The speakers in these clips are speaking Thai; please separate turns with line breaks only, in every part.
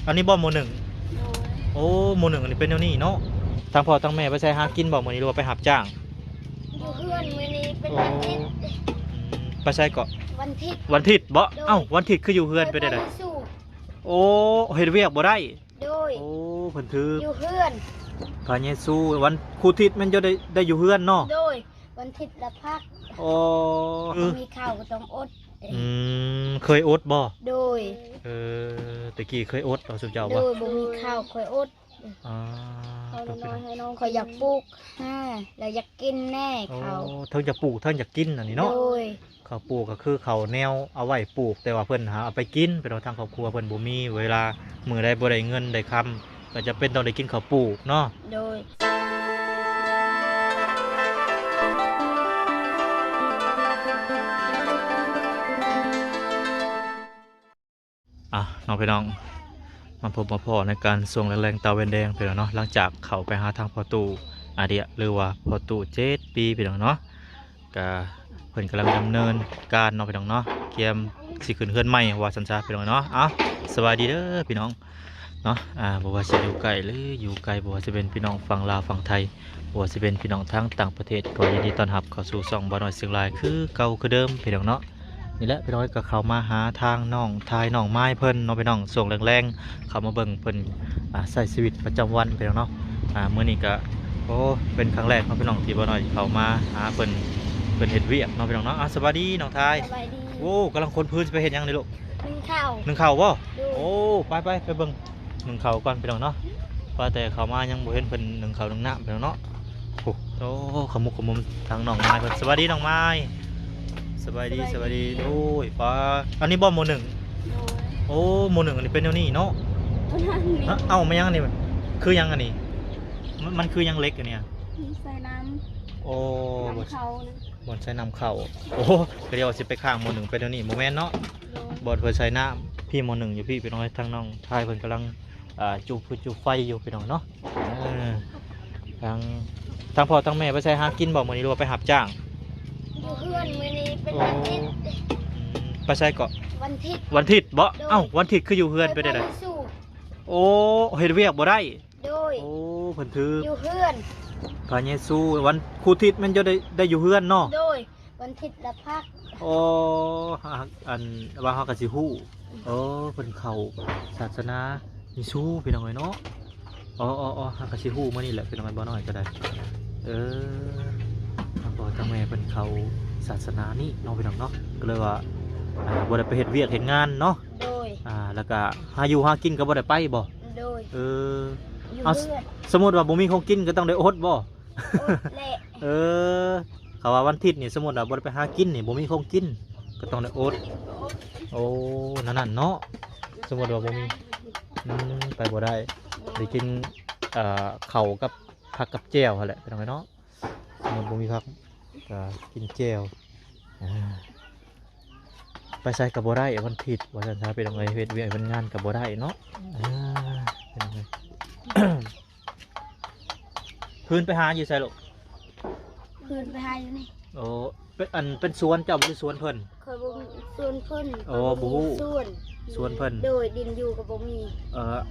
อันนี้บ่หมู่หนึ่ง
โดย
โอ้หมู่หนึ่งอันนี้เป็นแนวนี้เนาะทางพ่อทางแม่ไปใช้หากินบ่มื้อนี้หรือว่าไปหับจ้าง
อยู่เพื่อนมื้อนี้เป็นวันอาทิตย์
ไปใช้เกาะ
วันอาทิตย์
วันอาทิตย์บ่เอ้าวันอาทิตย์คืออยู่เฮือนไปได้ไดโอ้เฮ็ดเวียกบ่ได้
โดย
โอ้เพิ่นถือ
อยู่เพื่อน
พระเยซูวันครูทิศมันจะได้อยู่เฮือนเนาะ
โดยวันอาทิตย์ละพัก
โอ้
มีข้าวก็ต้องอด
เคยอดบ่
โดย
ตะกี้เคยอดเอาสุดเจ้า
โด
บ่
ยบ่มีข้าวค่อยอดเขาน้อยให้น้องเขาอยากปลูกแล้วอยากกินแน่เขา
เทิงจะปลูกเทิงอยากกินอันนี้เนาะ
โดย
เขาปลูกก็คือเขาแนวเอาไว้ปลูกแต่ว่าเพิ่นหาเอาไปกินเป็นทางครอบครัวเพิ่นบ่มีเวลามื้อใดบ่ได้เงินได้คำก็จะเป็นต้องได้กินข้าวปลูกเนาะ
โดย
น้องพี่น้องมาพบมาพ่อในการส่งแรงๆตาเวนแดงพี่น้องเนาะหลังจากเขาไปหาทางพอตูอาเดียหรือว่าพอตู7 ปีพี่น้องเนาะก็เพิ่นกำลังดำเนินการน้องพี่น้องเนาะเกียมสิขึ้นเฮือนใหม่ว่าสัญชาพี่น้องเนาะสวัสดีเด้อพี่น้องเนาะบ่ว่าจะอยู่ไกลหรืออยู่ไกลบ่ว่าจะเป็นพี่น้องฝั่งลาวฝั่งไทยบ่ว่าจะเป็นพี่น้องทั้งต่างประเทศก็ยินดีต้อนรับเข้าสู่ช่องบ่าวน้อยเชียงรายคือเก่าคือเดิมพี่น้องเนาะนี่แหละพี่น้องก็เข้ามาหาทางน้องทายน้องไม้เพิ่นน้องพี่น้องส่งแรงๆเข้ามาเบิ่งเพิ่นใช้ชีวิตประจำวันพี่น้องเนาะมื้อนี้ก็โอ้เป็นครั้งแรกน้องพี่น้องที่บ่าวน้อยเข้ามาหาเพิ่นเฮ็ดเวียกน้องพี่น้องเนาะสวัสดีน้องทาย
สวัสดี
โอ้กำลังคนพื้นไปเฮ็ดหยังนี่ลูก
นึ่งข้าว
บ่โอ้ไปเบิ่งนึ่งข้าวก่อนพี่น้องเนาะว่าแต่เข้ามายังบ่เห็นเพิ่นนึ่งข้าวนึ่งน้ำพี่น้องเนาะโอ้ขมุกขมุมทางน้องไม้เพิ่นสวัสดีน้องไม้สวัสดีโอ้ยป้าอันนี้บ่หมู่หนึ่งโอ้หมู่หนึ่งอันนี้เป็นแนวนี้เนาะเอ้าไม่ยังอันนี้คือยังอันนี้มันคือยังเล็กอันเนี้ย
ใส่น้ำ
โอ้
บ่เขา
บ่ใช้น้ำเข้าโอ้เดี๋ยวสิไปข้างหมู่หนึ่งเป็นแนวนี้โมเมนต์เนาะบ่เพิ่นใช้น้ำพี่หมู่หนึ่งอยู่พี่น้องทางน้องทายเพิ่นกำลังจุดไฟอยู่พี่น้องเนาะทางพ่อทางแม่ไปใช้หากินบ่มื้อนี้หรือว่าไปหับจ้าง
อยู่เพื่อนมื้อนี้เป็นวันอาทิตย์
ไปใช้เกาะ
วันอาทิตย์
บ่เอ้าวันอาทิตย์คืออยู่เฮือนไปได้ไดโอ้เฮ็ดเวียกบ่ได้
โดย
โอ้เพิ่นถือ
อยู่เพื่อน
พระเยซูวันครูทิศมันจะได้อยู่เฮือนเนาะ
โดยวันอาทิตย์ละพัก
โอ้อันว่าเฮาก็สิฮู้เพิ่นเข้าศาสนายิซูพี่น้องเอ้ยเนาะเฮาก็สิฮู้มื้อนี้แหละพี่น้องเอ้ยบ่น้อยก็ได้พ่อทางแม่เพิ่นเข้าศาสนานี่น้องพี่น้องเนาะก็เลยว่าบ่ได้ไปเฮ็ดเวียกเฮ็ดงานเนาะ
โดย
แล้วก็หาอยู่หากินก็บ่ได้ไปบ่
โดย
เอาสมมุติว่าบ่มีของกินก็ต้องได้อดบ่
แหละ
เขาว่าวันอาทิตย์นี่สมมุติว่าบ่ได้ไปหากินนี่บ่มีของกินก็ต้องได้อดโอ้นั่นเนาะสมมุติว่าบ่มีไปบ่ได้ได้กินข้าวกับผักกับแจ่วนั่นแหละเป็นจังไดเนาะสมมุติบ่มีผักก็กินแจ่วไปใส่กับบ่ได้วันอาทิตย์ว่าซั่นซะเป็นจังไดเฮ็ดเวียกเฮ็ดงานกับบ่ได้เนาะเป็นจังไดพื้นไปหาอยู่ใส่ลูก
พื้นไปหาอยู่นี่
โอ้เป็นสวนเจ้าบ่ได้สวนเพิ่น
เคยบ่สวนเพิ่น
โอ้บ่ฮู้สวนเพิ่น
โดยดินอยู่ก็บ่มี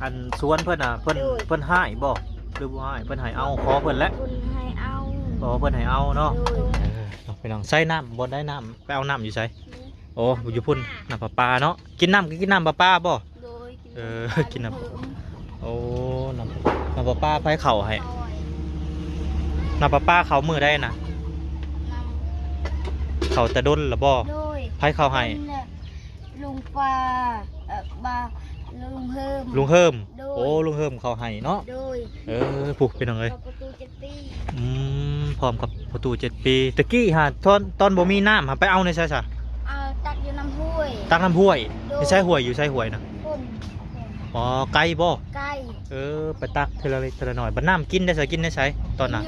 อันสวนเพิ่นเพิ่นให้บ่หรือบ่ให้เพิ่นให้เอาขอเพิ่นแล้ว
เพิ่นให้เอา
เพิ่นให้เอาเนาะไปลองใส่น้ำบ่ได้น้ำไปเอาน้ำอยู่ไสโอ้อยู่พุ่นน้ำประปาเนาะกินน้ำประปาบ่กินน้ำโอ้น้ำประปาไปเข้าให้น้ำประปาเขามือได้นะเขาตะดนหรือบ่ไผเขาให้
ลุงปลาบาลุงเฮิม
โอ้ลุงเฮิมเขาให้เนาะผูกเป็นยังไง
ประตู7 ปี
พร้อมกับประตู7 ปีตะกี้ฮะตอนบ่มีน้ำไปเอาในใช่ซะ
ตักอยู่น้ำห้วย
ไม่ใช่ห้วยอยู่ใช่ห้วยนะไกลบ่
ไกล
ไปตักเทละเล็กเทละหน่อยบัดน้ำกินได้ใส่กินได้ใช้ตอนน่ะ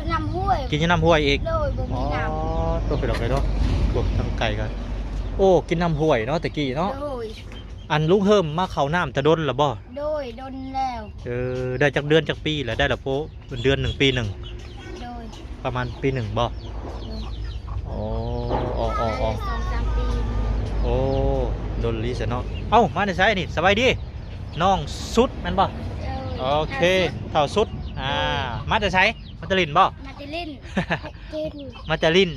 กินน้ำห้วย
อีกตัวไปดอกเลยเนาะพวกทำไก่กันโอ้กินน้ำห้วยเนาะตะกี้เนาะอันลุงเฮิมมาเข้าน้ำตะดนหรือบ่
ดนแล้ว
ได้จากเดือนจากปีแล้วได้ละโปเดือน1 ปี 1ประมาณปี 1บ่โอ้
2-3 ปี
โอ้ดนลิซะเนาะเอ้ามาได้ใช้นี่สบายดี น้องสุดแม่นบ่
โดย
โอเคเท่าสุดมาจะใช้มาจะลินบ่
มาติลินกิน
มาจะลิน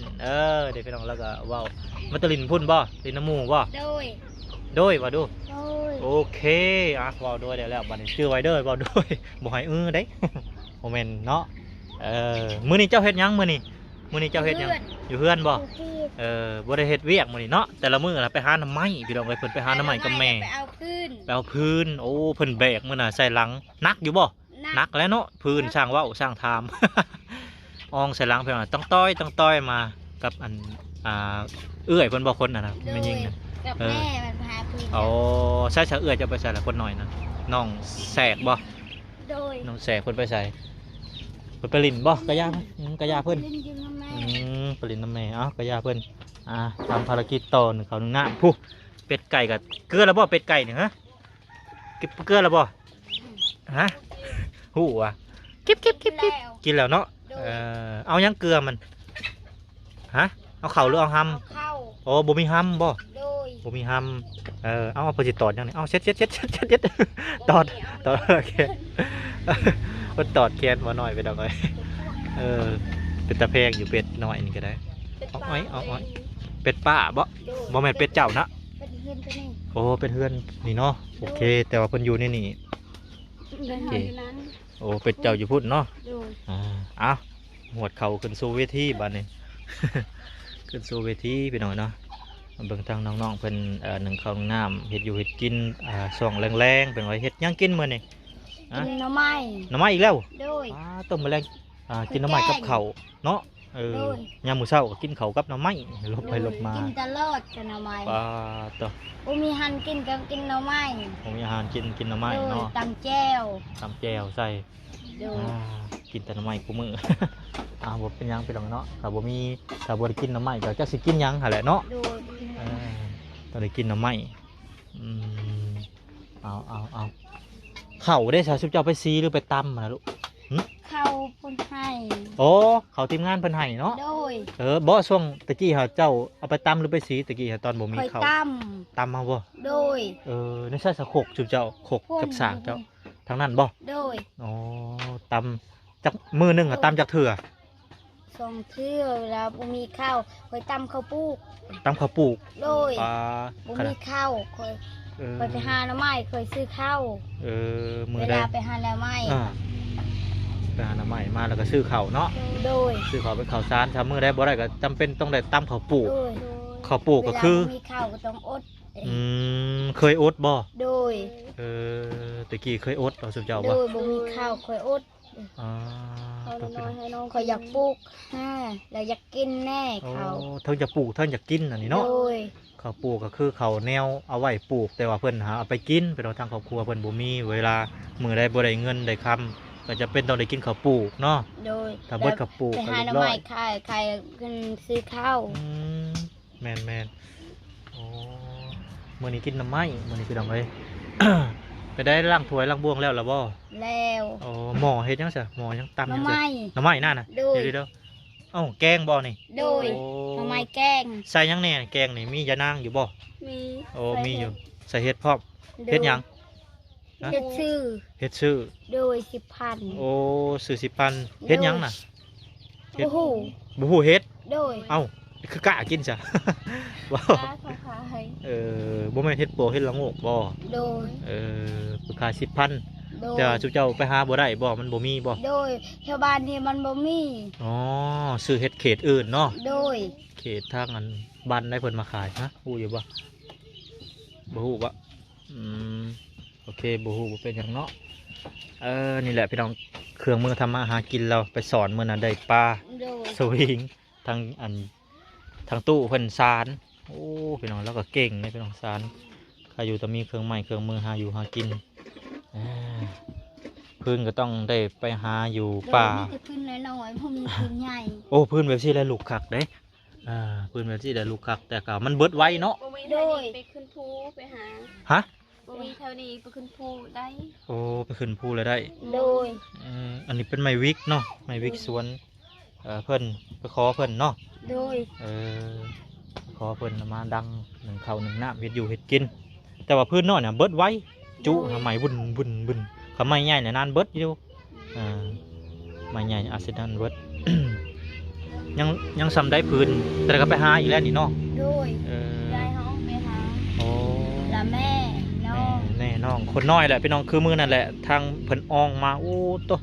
เดี๋ยวพี่น้องแล้วก็ว้าวมาจะลินพุ่นบ่ลินน้ำหมูบ่
โดย
โดยว่าดู
โดย
โอเคว้าวด้วยเดี๋ยวแล้วบัดนี้ชื่อไว้เด้อว้าวด้วย บ่ให้เด้ โมเมนต์เนาะมื้อนี้เจ้าเฮ็ดหยังมื้อนี้เจ้าเฮ็ดหยังอยู่เฮือนบ่บ่ได้เฮ็ดเวียกมื้อนี้เนาะแต่ละมื้อน่ะไปหาหน่อไม้พี่น้องเอ้ยเพิ่นไปหาหน่อไม้กับแม่
ไปเอาพื้น
ไปเอาพื้นโอ้เพิ่นแบกมื้อน่ะใส่หลังหนักอยู่บ่หนักแล้วเนาะพื้นช่างเว้าช่างทาม อองใส่หลังเพิ่นว่าต้องต้อยมากับอันเอื้อยเพิ่นบ่คนน่ะนะแม่ยิงนะ
กับแม่มันพาพื้น
อ๋อใช่เอื้อยจะไปใส่ละคนหน่อยนะน้องแสกบ่
โดย
น้องแสกเพิ่นไปใส่เพิ่นไปลินบ่กะยามั้ยกะยาเพิ่น
ลินอยู่กับแม่
ไปลินน้ำแม่กะยาเพิ่นทำภารกิจต่อ1 ข้าว 1 น้ำผู้เป็ดไก่กับเกลือแล้วบ่เป็ดไก่นี่ฮะเกลือแล้วบ่ฮะหู้ว่ะกิ๊บ
แล้ว
กินแล้วเนาะ
โดย
เอายังเกลือมันฮะเอาเข่าหรือเอาห
เอาเข้า
ำโอ้บ่มีหำบ่
โดย
บ่มีหำเอาเพิ่นสิตอดยังนี่เอาเช็ดตอดโอเคเพิ่นตอดแขนบ่น้อยไปดอกเอ้ยเป็นตะแพงอยู่เป็ดน้อยนี่ก็ได้เอาอ้อยเป็ดป้าบ่บ่แม่นเป็ดเจ้านะ
เป็นเพื่อนตัวนี้
โอ้เป็นเฮือนนี่เนาะโอเค แต่ว่าเพิ่นอยู่ในนี่
เป็นเพื่อนนั้น
โอ้เป็ดเจ้าอยู่พุ่นเนาะ
โดย
เอาหวดเข่าขึ้นสู่เวทีบัดนี้ ขึ้นสู่เวทีพี่น้องเนาะเบิ่งทางน้องๆเพิ่น1 ข้าว 1 น้ำเฮ็ดอยู่เฮ็ดกินช่วงแรงๆเป็นว่าเฮ็ดหยังกินมื้อนี้
กินหน่อไม้
หน่อไม้อีกแล้ว
โดย
ต้มแมลงกินหน่อไม้กับข้าวเนาะ
โดย
ยามมื้อเช้าก็กินข้าวกับหน่อไม้ลบไปลบมา
กินตลอดกับหน่อไม้
ปลาตัว
บ่มีหันกินกับกินหน่อไม้
ผมมีอาหารกินหน่อไม้
โดย
เนาะ
ตำแจ่ว
ตำแจ่วใส่
โดย
กินแต่หน่อไม้กูมือ บ่เป็นหยังเป็นหรอกเนาะถ้าบ่ได้กินหน่อไม้ก็จักสิกินหยังหั่นแหละเนาะ
โดย
ต้องได้กินหน่อไม้เอาข้าวได้ซะสุเจ้าไปซีหรือไปตำนะลูก
เข้าเพิ่นให้
โอ้ข้าวทีมงานเพิ่นให้เนาะ
โดย
บ่ช่วงตะกี้เจ้าเอาไปตำหรือไปซีตะกี้ตอนบ่มี
คอย
ข้าว
ต
ตำมาบ่
ำโดย
ในใส่สะโขกสุเจ้าโขกกับสากเจ้าทางนั้นบ่
โดย
อ๋อตำจักมือหนึงตำจักเถื่อ
ส่งเทื่อเวลาบ่มีข้าวคอยตำข้าวปลูก
ตำข้าวปลูก
โดย
ปลา
บ่มีข้าวคอยไปหาหน่อไม้คอยซื้อข้าว
มื
เว
อได้
ลาไปหาหน่อไม้
ไปหาหน้ำใหม่มาแล้วก็ซื้อข้าวเนาะ
โดย
ซื้อข้าวเป็นข้าวสารถ้ามือได้บ่ได้ก็จำเป็นต้องได้ตำข้าวปลูก
โดย
ข้าวปลูกก็คือ
เวลาบ่มีข้าวก็ต้องอด
เคยอดบ่
โดย
ตะกี้เคยอดเราสุเจ้า
โด
บ่
ยบ่มีข้าวคอยอด
อ่า
เขา
ต้องเป็น
น้อยให้น้องคอยอยากปลูกแล้วอยากกินแน่
โอ้
เขา
เทิงจะปลูกเทิงจะกินอันนี้เนาะ
โดย
ข้าวปลูกก็คือข้าวแนวเอาไว้ปลูกแต่ว่าเพิ่นหาเอาไปกินเป็นเอาทางครอบครัวเพิ่นบ่มีเวลามือได้บ่ได้เงินได้คำก็จะเป็นต้องได้กินข้าวปลูกเนาะ
โดย
ถ้าเบิดข้าวปลูก
ไป
ก็
หา
เรีย
หน่อบ
ร้อ
ไม้
ย
ขายเงินซื้อข้าว
แม่นโอ้มื้อนี้กินน้ำไม้มื้อนี้พี่น้องเอ้ย ไปได้ล้างถ้วยล้างบวงแล้วล่ะบ่
แล้ว
โอ้หม้อเฮ็ดยังซะหม้อยังตำ
หน่
ยั
อง
ซะ
ไม้
น้ำไม้นั่นน่ะ
โดย
เดี๋ยวเอ้าแกงบ่นี่
โดย
โอ้
หน่อไม้แกง
ใส่หยังแหน่แกงนี่มียานางอยู่บ่
มี
โอ้มีอยู่ใส่เฮ็ดพร้อมเฮ็ดหยัง ฮะ
เฮ็ดชื่อ
เฮ็ดชื่อ
โดย10,000
โอ้สื่อ10,000เฮ็ดหยังน่ะ เฮ็ด
โอ้โห
บ่ฮู้เฮ็ด
โดย
เอ้าคือกะกินซะ ว้าว
ค้าขาย
บ่แม่นเฮ็ดโปเฮ็ดละโงกบ่
โดย
ราคา10,000
โดย
จะจุเจ้าไปหาบ่ได้บ่มันบ่มีบ่
โดยแถวบ้านนี่มันบ่มี
อ๋อซื้อเฮ็ดเขตอื่นเนาะ
โดย
เขตทางอันบ้านได้เพิ่นมาขายฮะฮู้อยู่บ่บ่ฮู้บ่โอเคบ่ฮู้บ่เป็นหยังเนาะนี่แหละพี่น้องเครื่องมือทำมาหากินเราไปสอนมื้อนั้นได้ปลา
โดย
สวิงทางตู้เพิ่นสารโอ้พี่น้องแล้วก็เก่งเลยพี่น้องสารใครอยู่แต่มีเครื่องไม้เครื่องมือหาอยู่หากินพื้นก็ต้องได้ไปหาอยู่ป่า
โดยมีแต่พื้นน้อยๆเพราะมีพื้นใหญ่
โอ้พื้นแบบที่ได้ลูกคักเด้พื้นแบบที่ได้ลูกคักแต่ก็มันเบิดไว้เนาะ
บ่มีเท่านี้ไปขึ้นภูไปหา
ฮะ
บ่มีเท่านี้ไปขึ้นภูได้
โอ้ไปขึ้นภูเลยได้
โดย
อันนี้เป็นไม้วิกเนาะไม้วิกสวนเพิ่นไปขอเพิ่นเนาะ
โดย
ขอเพิ่นเอามาดัง1 ข้าว 1 น้ำเฮ็ดอยู่เฮ็ดกิน แต่ว่าพื้นน้อยเนี่ยเบิดไว้ จุหาไม้วุ่นวุ่นวุ่นเขาไม้ใหญ่เนี่ยนานเบิดอยู่ไม้ใหญ่อาจสินานเบิด ยังซ้ำได้พื้นแต่ก็ไปหาอีกแล้วนี่เนาะ
โดย ยายเขาไปหา
โอ้
ละแม่น้อง
แน่น้องคนน้อยแหละพี่น้องคือมือนั่นแหละทางเพิ่นอองมาโอ้ตัว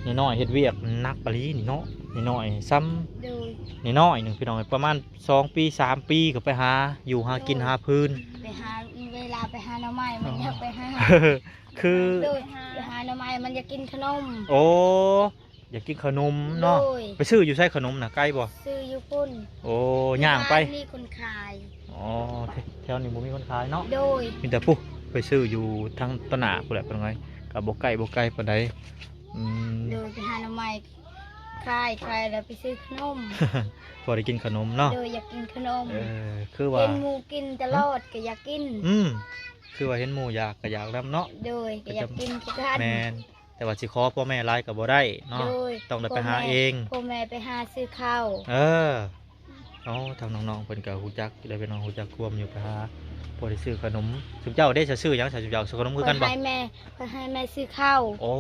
นี่น้อยเฮ็ดเวียกหนักปะลีนี่เนาะนี่น้อยซ้ำ
โดย
นี่น้อยหนึงพี่น้องประมาณ2 ปี 3 ปีก็ไปหาอยู่หากินหาพื้น
ไปหาเวลาไปหาหน่อไม้มันอยากไปหา
คือ
โดยไปหาหน่อไม้มันอยากกินขนม
โอ้อยากกินขนมเนาะ
โดย
ไปซื้ออยู่ใส่ขนมน่ะใกล้บ่
ซื้ออยู่ปุ่น
โอ้ย่างไป
มีคนขาย
อ๋อแถวนี้บ่มีคนขายเนาะ
โดย
มีแต่ผู้ไปซื้ออยู่ทางตลาดพุ่นแหละเป็นไงกับบ่ไกลปานใดอืม
โดยไปหาหน่อไม้ขายแล้วไปซื้อขนม
พอได้กินขนมเนาะ
โดยอยากกินขนม
คือว่า
เห็นหมูกินตลอดก็อยากกิน
คือว่าเห็นหมู่อยากก็อยากนำเนาะ
โดยก็อยากกินทุกท่าน
แม่นแต่ว่าสิขอพ่อแม่หลายก็บ่ได้เนาะ
โดย
ต้องได้ไปหาเอง
พ่อแม่ไปหาซื้อข้าว
เอาทางน้องๆเพิ่นก็ฮู้จักได้เป็นน้องฮู้จักควมอยู่ไปหาพอได้ซื้อขนมสุเจ้าได้จะซื้อหยังสุเจ้าซื้อขนมคือกันบ่
ให้แม่ซื้อข้าว
โอ้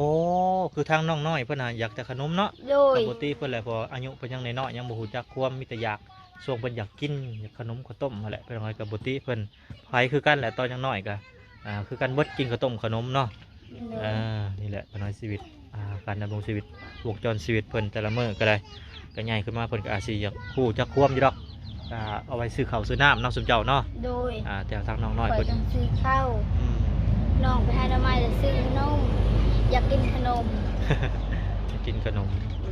คือทางน้องน้อยเพิ่นน่ะอยากแต่ขนมเนาะ
โดย
ปกติเพิ่นแหละพออายุเพิ่นยังน้อยๆยังบ่ฮู้จักความมีแต่อยากช่วงเพิ่นอยากกินอยากขนมข้าวต้มนั่นแหละเพิ่นว่ากับปกติเพิ่นไผคือกันแหละตอนยังน้อยก็คือกันเบิดกินข้าวต้มขนมเนาะนี่แหละเพิ่นว่าชีวิตการดำรงชีวิตวงจรชีวิตเพิ่นแต่ละมื้อก็ได้ก็ใหญ่ขึ้นมาเพิ่นก็อาจสิอยากฮู้จักความอยู่ดอกเอาไว้ซื้อข้าวซื้อน้ำเนาะสุเจ้าเนาะ
โดย
แต่ทางน้องน้อย
ข่อย
เพิ่น
ต้องซื้อข้าว
อืม
น้องไปหาหน่อไม้แล้วซื้อขนมอยากกินขนม
อยากกินขนม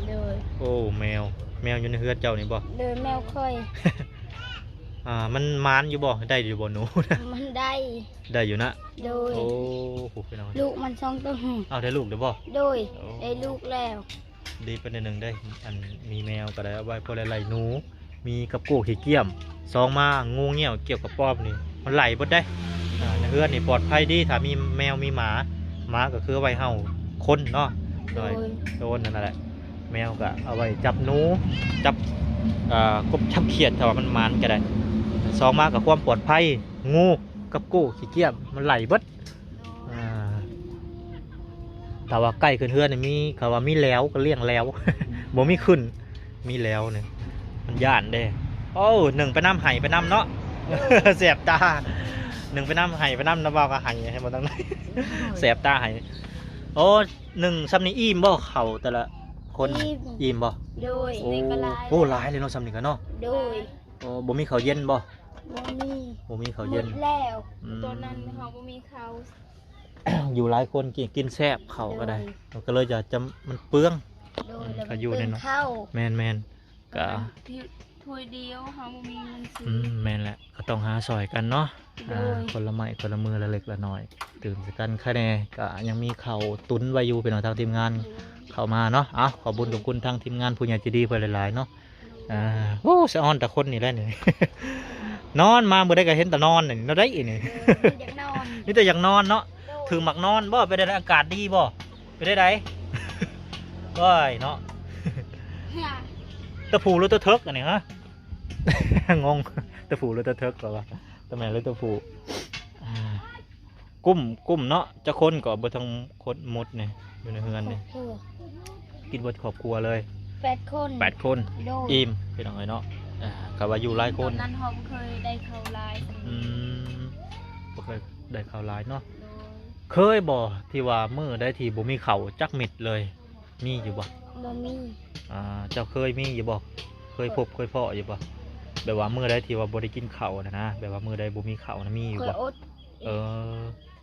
โดย
โอ้แมวอยู่ในเฮือนเจ้านี่บ่
โดยแมวค่อย
มันมานอยู่บ่ได้อยู่บ่หนู
มันได้
ได้อยู่นะ
โดย
โอ้โหพี่น้อง
ลูกมันช่องตัว
เอาได้ลูกเดี๋ยวบ่
โดยได้ลูกแล้ว
ดีเป็นหนึ่งได้อันมีแมวก็ได้เอาไว้พอไหลหนูมีกับโก้ขี้เกียมซองมางูเงี้ยวเกี่ยวกับป้อมนี่มันไหลบดได้ในเฮือนนี่ปลอดภัยดีถ้ามีแมวมีหมาก็คือเอาไว้เห่าคนเนาะ
โดย
โดนนั่นแหละแมวก็เอาไว้จับหนูจับกบจับเขียดถ้าว่ามันมันก็ได้ซองมากับความปลอดภัยงูกับโก้ขี้เกียมมันไหลเบด แต่ว่าใกล้ขึ้นเฮือนนี่มีเขาว่ามีแล้วก็เลี้ยงแล้ว บ่มีขึ้นมีแล้วเนี่ยมันย่านเด้โอ้หนึ่งไปน้ำไห้ไปน้ำเนาะ แสบตาหนึ่งไปน้ำไห้ไปน้ำน้ำเบาก็ไห้ให้หมดตั้งไหน แสบตาไห้โอ้หนึ่งซ้ำนี่อิ่มบ่เขาแต่ละคนอิ่มบ่
โดย
โอ้โอ้หลายเลยเนาะซ้ำนี่กันเนาะ
โดย
โอ้บ่มีข้าวเย็นบ่
บ่มี
บ่มีข้าว
หม
เย็น
ดแล้ว
อืม
ตัวนั้นเขาบ่มีเขา
อยู่หลายคนกินแซ่บเขาก็ได้ก็เลยจะมันเปลือง
โดยแล้ว
ก็อยู่ในเนาะ
ข้าว
แมนก็
ถ้วยเดียวเขาบ่มีเงินซื้
แมนแหละก็ต้องหาซอยกันเนาะ
โดย
คนละไม้คนละมือละเล็กละน้อยตื่นกันคะแนนก็ยังมีเข่าวตุนไว้อยู่เป็นของทางทีมงานเข้ามาเนาะขอบุญขอบคุณทางทีมงานผู้ใหญ่ใจดีเพื่อหลายๆเนาะโอ้สะออนแต่คนนี่แหละนี่ นอนมาเมื่อได้ก็เห็นแต่นอนนี่เราได้อีนี่
อยากนอน
นี่แต่อยากนอนเนาะ
โดย
ถึงหมักนอนบ่ไปได้อากาศดีบ่ไปได้ได ว้ายเนาะ ตะผูหรือตะเทิกอันนี้ฮะ งงตะผูหรือตะเทิกเหรอวะตะแม่หรือตะผูกุ้มเนาะจะคนก็บ่ทั้งคนหมดเนี่ยอยู่ในเฮือนเนี่ย
ครอบครัว
กินเบิดครอบครัวเลย
8 คน
8 คน
โดย
อิ่มพี่น้องเอ้ยเนาะก็ว่าอยู่หลายค
ตอน นนั้นเขาบ่เคยได้เขาลายสัก
อืมบ่เคยได้ข่าวหลายเนาะ
โดย
เคยบ่ที่ว่ามื้อได้ที่บ่มีข้าวจักเม็ดเลย มีอยู่บ่
บ่มี
เจ้าเคยมีอยู่บ่เคยพบเคยเพาะอยู่บ่แบบว่ามื้อใดที่ว่าบ่ได้กินข้าวนะแบบว่ามื้อใดบ่มีข้าวนะมีอยู่
ข่อย
บ่
อด
เออ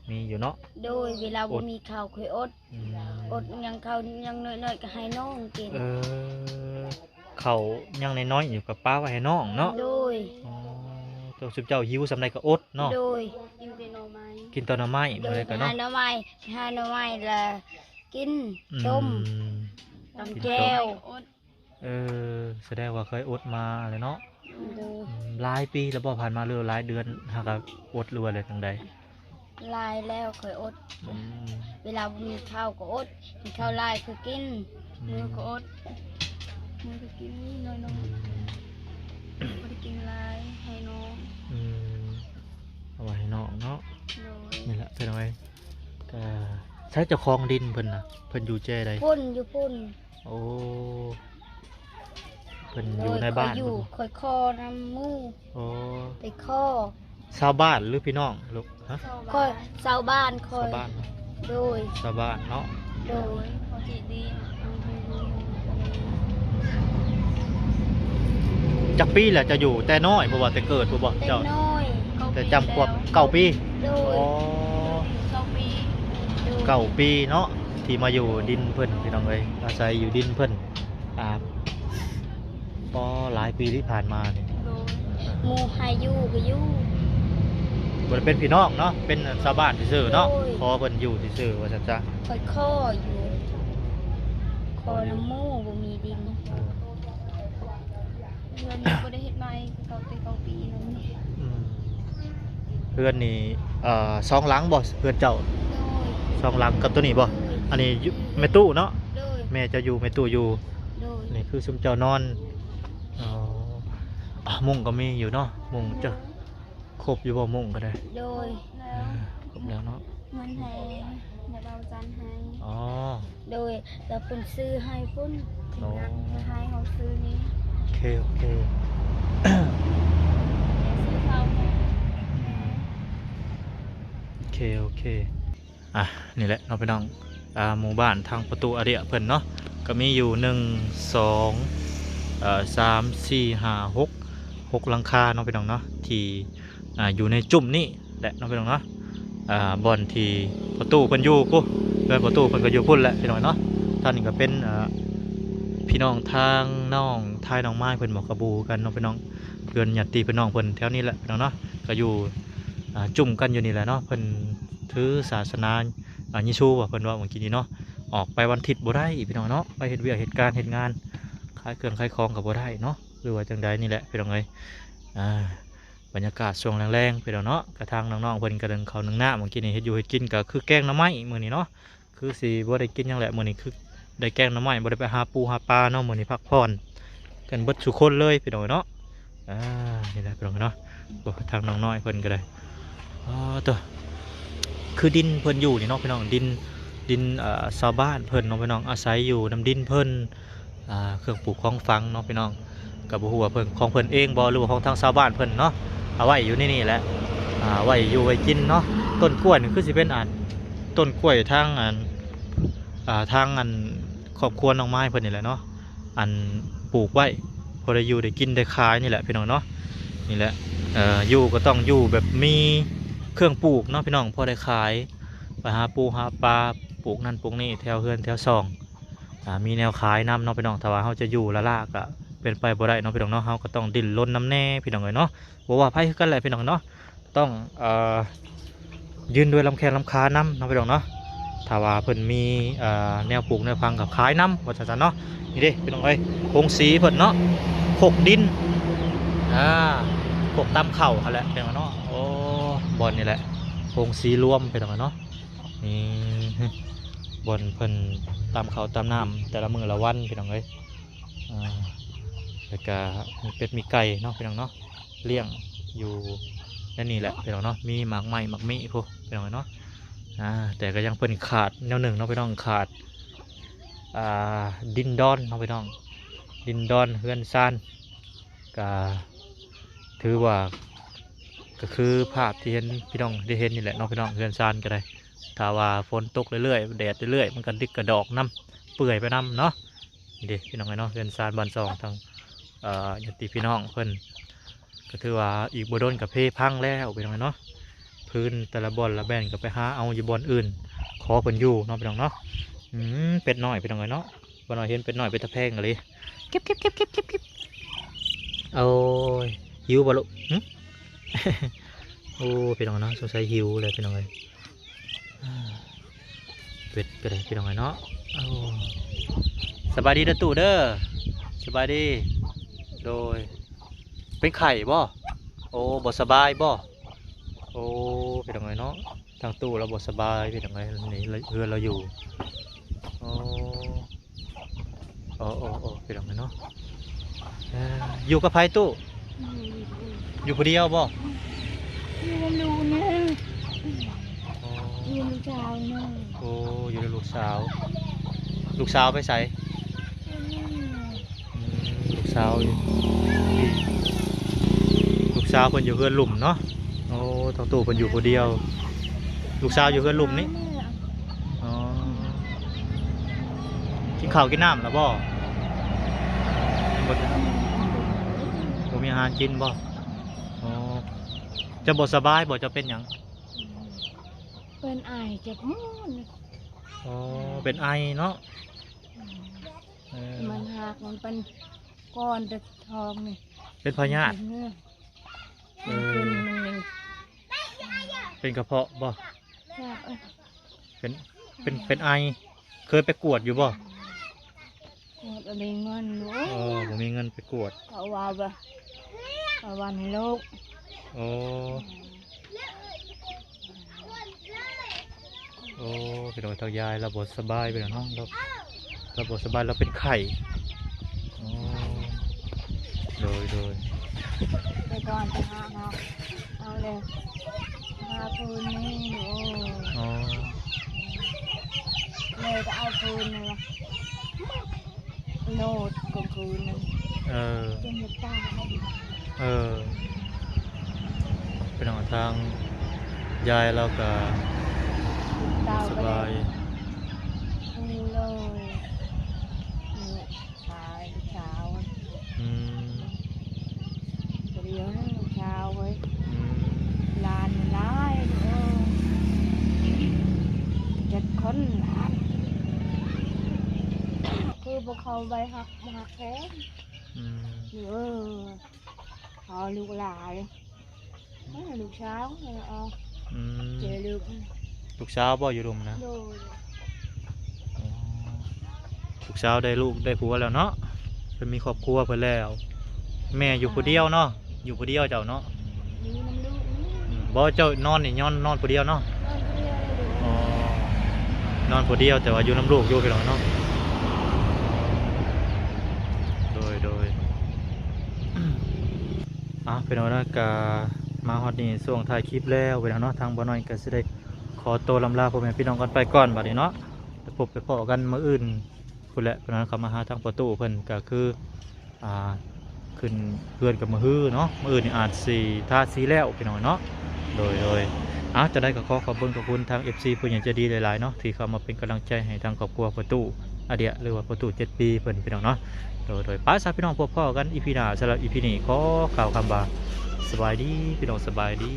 มีอยู่เนาะ
โดยเวลาบ่มีข้าวข่อยอด
อืม
อดยังข้าวยังน้อยๆก็ให้น้องกิน
ข้าวยังน้อยๆอยู่กับป้าไว้ให้น้องเนาะ
โดย
อ๋อเจ้าสุบเจ้าหิวสำใดก็อดเนาะ
โดย
กินแต่หน่อไม้
กินตอนน้ำไม้
โด
มื้อย ใด
ไป
ก็
หา
เนาะ
หน่อไม้หาหน่อไม้ละกินต้ม
อืม
ตำแก้ว
อด
แสดงว่าเคยอดมาเลยเนาะ
โดย
หลายปีแล้วบ่ผ่านมาเลยหลายเดือนหากว่าอดหรือว่าอะไรจังใด
ลายแล้วข่อยอด
อืม
เวลาบ่มีข้าวก็อดมีข้าวลายคือกิน
มือก็อดมือก็กินน้อยๆบ่ได้กินหลายให้น้อง
อืมเอาไว้ให้น้องเนาะ
โดย
นี่แหละเป็นไง ก็ใช้เจ้าของดินเพิ่นน่ะเพิ่นอยู่แจ้ใด
พุ่นอยู่พุ่น
โอ้เพิ่นอยู่ในบ้าน
อยู่
เพิ่น
คอยคอน้ำมู
โอ้
ไปข้อ
ชาวบ้านหรือพี่น้องลูกฮะ
คอยชาวบ้านคอ
ชาวย บ้านเนาะ
โดย
ชาวบ้านเนาะ
โด
โด
ย
ยพอจิตดี
จักปีแหละจะอยู่แต่น้อยเพราะว่าแต่เกิดบ่บ่
เต็ม
เจ้า
น้อย
แต่จำความเก่าปี
โด
โอ้
ย
2 ปี
โดย
เก่าปีเนาะที่มาอยู่ดินเพิ่นพี่น้องเอ้ยอาศัยอยู่ดินเพิ่นพอหลายปีที่ผ่านมานี่
โดย
หมูหาอยู่ก็อยู่
บ่ได้เป็นพี่น้องเนาะเป็นชาวบ้านซื่อๆเนาะ
โอ้ย
พอเพิ่นอยู่ซื่อๆว่าซั่นจ้ะ
คอยข้ออยู่คอน้ำมูบ่มีดิน
เงินบ่ได้เฮ็ดใหม่2 ปีนั่นนี่
อืมเพื่อนนี่สองหลังบ่เพื่อนเจ้า
โดย
สองหลังกับตัวนี้บ่อันนี้อยู่แม่ตู้เนาะ
โดย
แม่จะอยู่แม่ตู้อยู่
โดย
นี่คือซุมเจ้านอนอ๋อมุ้งก็มีอยู่เนาะมุ้งจะครบอยู่บ่มุ้งก็ได้
โดย
แล้ว
ครบแล้วเนาะ
เงินให้อย่าเบาจันให้
อ๋อ
โดยแล้วเพิ่นซื้อให้พุ่น
โอ้
งานมาให้เขาซื้อนี้
โอเคโอเค
ซื้อเขาแม่
โอเคโอเคนี่แหละเราไปน้องหมู่บ้านทางประตูอาเดียเพิ่นเนาะก็มีอยู่1 2 3 4 5 6หลังคาเนาะพี่น้องเนาะที่อยู่ในจุ่มนี่แหละเนาะพี่น้องเนาะบ่อนที่ประตูเพิ่นอยู่กูเพื่อนประตูเพิ่นก็อยู่พุ่นแหละพี่น้องเนาะท่านนี้ก็เป็นพี่น้องทางน้องทายน้องไม้เพิ่นบอกกระบูกันเนาะพี่น้องเพื่อนญาติพี่น้องเพิ่นแถวนี้แหละพี่น้องเนาะก็อยู่จุ่มกันอยู่นี่แหละเนาะเพิ่นถือศาสนายิชูว่าเพิ่นว่าเมื่อกี้นี้เนาะออกไปวันอาทิตย์บ่ได้พี่น้องเนาะไปเฮ็ดเวียกเหตุการณ์เฮ็ดงานขายเครื่องขายของก็บ่ได้เนาะหรือว่าจังใดนี่แหละพี่น้องเอ้ยบรรยากาศช่วงแรงๆพี่น้องเนาะกระทางน้องๆเพิ่นกระเดินเขานึ่งหน้าเมื่อกี้นี้เฮ็ดอยู่เฮ็ดกินก็คือแกงหน่อไม้มื้อนี้เนาะคือสิบ่ได้กินหยังแหละมื้อนี้คือได้แกงหน่อไม้บ่ได้ไปหาปูหาปลาเนาะมื้อนี้พักผ่อนกันเบิดทุกคนเลยพี่น้องเนาะนี่แหละพี่น้องเนาะโอ้ทางน้องน้อยเพิ่นก็ได้ตัวคือดินเพิ่นอยู่นี่เนาะพี่น้องดินชาวบ้านเพิ่นเนาะพี่น้องอาศัยอยู่น้ำดินเพิ่นเครื่องปลูกของฝังเนาะพี่น้องกับบ่ฮู้ว่าเพิ่นของเพิ่นเองบ่หรือว่าของทางชาวบ้านเพิ่นเนาะเอาไว้อยู่นี่แหละไว้อยู่ไว้กินเนาะต้นกล้วยนี่คือสิเป็นต้นกล้วยทางทางครอบครัวน้องไม้เพิ่นนี่แหละเนาะปลูกไว้พอได้อยู่ได้กินได้ขายนี่แหละพี่น้องเนาะนี่แหละอยู่ก็ต้องอยู่แบบมีเครื่องปลูกเนาะพี่น้องพอได้ขายไปหาปูหาปลาปลูกนั่นปลูกนี่แถวเฮือนแถวซองมีแนวขายน้ำเนาะพี่น้องถ้าว่าเขาจะอยู่ละลากะเป็นไปบ่ได้เนาะพี่น้องเนาะเขาก็ต้องดิ้นรนน้ำแน่พี่น้องเลยเนาะบ่ว่าไผคือกันแหละพี่น้องเนาะต้องยืนด้วยลำแข้งลำขาน้ำเนาะพี่น้องเนาะถ้าว่าเพิ่นมีแนวปลูกแนวพังกับขายน้ำว่าจังซั่นเนาะนี่เด้พี่น้องเอ้ยโครงสีเพิ่นเนาะโขกดินโขกตามเข่าเขาแหละพี่น้องเนาะโอ้บอลนี่แหละโครงสีรวมพี่น้องเนาะนี่บอลเพิ่นตามเขาตามน้ำแต่ละมือละวันพี่น้องเอ้ยแล้วก็มีเป็ดมีไก่เนาะพี่น้องเนาะเลี้ยงอยู่นั่นนี่แหละพี่น้องเนาะมีหมากไม้หมากมิพวกพี่น้องเนาะแต่ก็ยังเพิ่นขาดแนวหนึ่งเนาะพี่น้องขาดดินดอนเนาะพี่น้องดินดอนเฮือนซานก็ถือว่าก็คือภาพที่เห็นพี่น้องได้เห็นนี่แหละเนาะพี่น้องเฮือนซานก็ได้ถ้าว่าฝนตกเรื่อยๆแดดเรื่อยๆมันก็ดิกกระดอกน้ำเปื่อยไปน้ำเนาะนี่เด็พี่น้องเนาะเฮือนซานบ้านซองทางญาติพี่น้องเพิ่นก็ถือว่าอีกบ่โดนกับเพพังแล้วพี่น้องเนาะพื้นแต่ละบอลละแบนก็ไปหาเอาอยู่บอลอื่นขอเพิ่นอยู่เนาะพี่น้องเนาะเป็ดน้อยพี่น้องเนาะบ่น้อยเห็นเป็ดน้อยเป็ดตะแพงกันเลยเก็บโอ้ยหิวบ่ลูกโอ้พี่น้องเนาะสงสัยหิวเลยพี่น้องเลยเป็ดก็ได้พี่น้องเนาะสบายดีเด้อตู่เด้อสบายดีโดยเป็นไข่บ่โอ้บ่สบายบ่โอ้พี่น้องเนาะทางตู้เราบ่สบายพี่น้องนี่เรือเราอยู่โอ้พี่น้องเนาะอยู่กับไผตู้อยู่คนเดียวบ่
ไม่รู้นะ
อ๋อ
อยู่ลูกชาวเนาะ
โอ้อยู่กับลูกสาว ลูกสาวไปใส่ลูกสาวอยู่นี่ลูกสาวเพิ่นอยู่เฮือนหลุมเนาะโอ้ทองตู่เพิ่นอยู่คนเดียว ลูกสาวอยู่เฮือนหลุมนี่อ๋อกินข้าวกินน้ำแล้วบ่บ่มีอาหารกินบ่อ๋อจะบ่สบายบ่จะเป็นหยัง
เป็นไอเจ็บมือ
อ๋อเป็นไอเนาะเออ
มันหักมันเป็นก้อนแต่ทองนี่
เป็นพยาธิ
มันเป็นหนึ่ง
เป็นกระเพาะบ่
แซ่บเอ้ย
เป็นไอ เคยไปกวดอยู่บ่
หมดอะไรเงินหนู
อ๋อผมมีเงินไปกวด
เขาว่าแบบเขาวันให้ลูก
โอ้โอ้เป็นโรคทางยายเราบสบายไปแล้วเนาะเราบสบายเราเป็นไข่อ๋อโดย
ไปก่อนไปหาเอาเลยหาปืนนี่หนู
อ๋อ
เลยจะเอาปืนนี่ละโนดกับปืนนึง
เออ
จนหมดตา
เออเป็นทางยายเราก็
ตา
ส
ก็เล
บาย
ยนี่เลยนี่ชายเช้า
อืม
เดี๋ยวนั่งเช้าเว้ย
อืม
ลานร้าย7 คนหลานคือพวกเขาไปหักมาแค้น
อืม
พอลูกหลานลูกเช้าเอา
อืม
เจอลูก
ลูกสาวบ่อยู่รุมนะ
โดย
อ๋อลูกสาวได้ลูกได้ผัวแล้วเนาะเป็นมีครอบครัวเพิ่นแล้ว แม่อยู่ผู้เดียวเนาะอยู่ผู้เดียวเจ้าเนาะ
มีน้ำลูกนี่
บ่เจ้านอนนี่นอนผู้เดียวเนาะ
นอนคนเดียวเลยดู
อ๋อนอนผู้เดียวแต่ว่าอยู่น้ำลูกอยู่พี่น้องเนาะโดย พี่น้องนะกะมาฮอดนี่ช่วงถ่ายคลิปแล้วพี่น้องเนาะทางบ่น้อยก็สิได้ขอตัวลำลาพ่อแม่พี่น้องกันไปก่อนบัดนี้เนาะไปพบไปพอกันมื้ออื่นพุ่นแหละพี่น้องเขามาหาทางประตูเพิ่นก็คือขึ้นเพื่อนกับมือฮื้อเนาะมื้ออื่นนี่อาจสิทาสีแล้วพี่น้องเนาะโดยจะได้ก็ขอขอบคุณทาง FC ผู้ใหญ่ใจดีหลายๆเนาะที่เข้ามาเป็นกำลังใจให้ทางครอบครัวประตูอาเดียหรือว่าประตู7 ปีเพิ่นพี่น้องเนาะโดยป้าสาวพี่น้องพบพ่อกันอีพีหน้าสำหรับอีพีนี้ขอกล่าวคำว่าสบายดีพี่น้องสบายดี